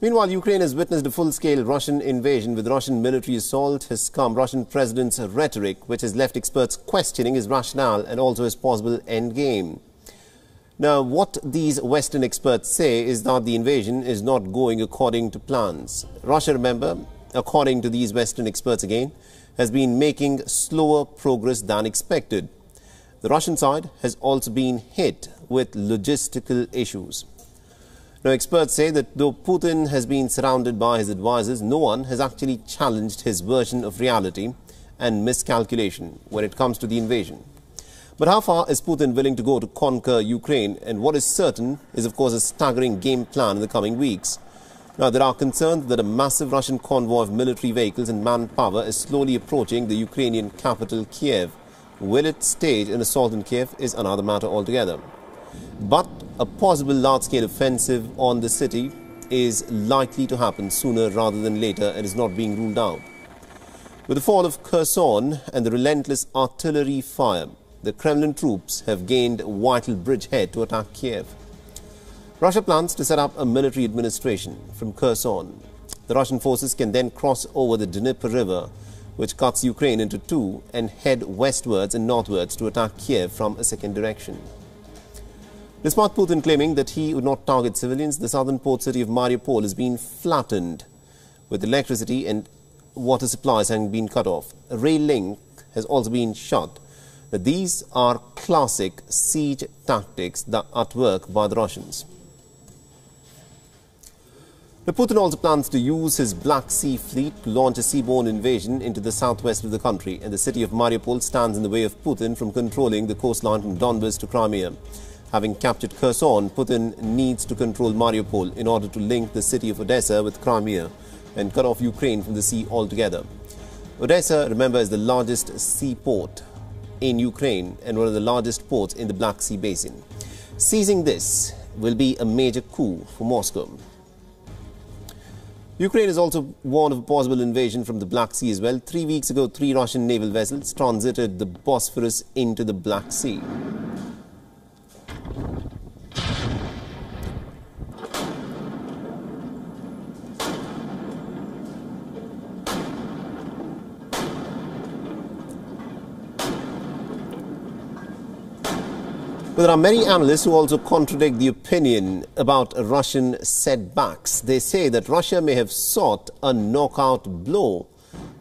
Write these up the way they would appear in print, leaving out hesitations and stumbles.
Meanwhile, Ukraine has witnessed a full-scale Russian invasion with Russian military assault has come Russian president's rhetoric, which has left experts questioning his rationale and also his possible endgame. Now, what these Western experts say is that the invasion is not going according to plans. Russia, remember, according to these Western experts again, has been making slower progress than expected. The Russian side has also been hit with logistical issues. Now, experts say that though Putin has been surrounded by his advisors, no one has actually challenged his version of reality and miscalculation when it comes to the invasion. But how far is Putin willing to go to conquer Ukraine? And what is certain is, of course, a staggering game plan in the coming weeks. Now, there are concerns that a massive Russian convoy of military vehicles and manpower is slowly approaching the Ukrainian capital, Kiev. Will it stage an assault in Kiev is another matter altogether. But a possible large-scale offensive on the city is likely to happen sooner rather than later and is not being ruled out. With the fall of Kherson and the relentless artillery fire, the Kremlin troops have gained a vital bridgehead to attack Kiev. Russia plans to set up a military administration from Kherson. The Russian forces can then cross over the Dnieper River, which cuts Ukraine into two, and head westwards and northwards to attack Kiev from a second direction. Despite Putin claiming that he would not target civilians, the southern port city of Mariupol has been flattened, with electricity and water supplies having been cut off. A rail link has also been shut. But these are classic siege tactics that are at work by the Russians. Now, Putin also plans to use his Black Sea fleet to launch a seaborne invasion into the southwest of the country, and the city of Mariupol stands in the way of Putin from controlling the coastline from Donbas to Crimea. Having captured Kherson, Putin needs to control Mariupol in order to link the city of Odessa with Crimea and cut off Ukraine from the sea altogether. Odessa, remember, is the largest seaport in Ukraine and one of the largest ports in the Black Sea basin. Seizing this will be a major coup for Moscow. Ukraine is also warned of a possible invasion from the Black Sea as well. 3 weeks ago, 3 Russian naval vessels transited the Bosphorus into the Black Sea. But there are many analysts who also contradict the opinion about Russian setbacks. They say that Russia may have sought a knockout blow,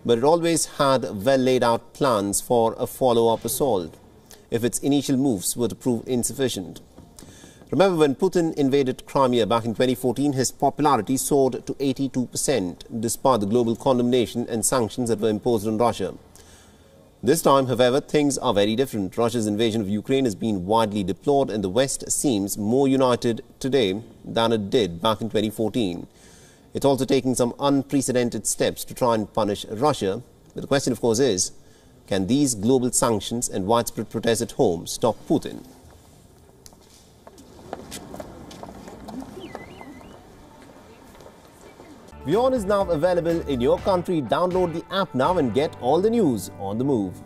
but it always had well laid out plans for a follow-up assault if its initial moves were to prove insufficient. Remember, when Putin invaded Crimea back in 2014, his popularity soared to 82%, despite the global condemnation and sanctions that were imposed on Russia. This time, however, things are very different. Russia's invasion of Ukraine has been widely deplored, and the West seems more united today than it did back in 2014. It's also taking some unprecedented steps to try and punish Russia. But the question, of course, is, can these global sanctions and widespread protests at home stop Putin? WION is now available in your country. Download the app now and get all the news on the move.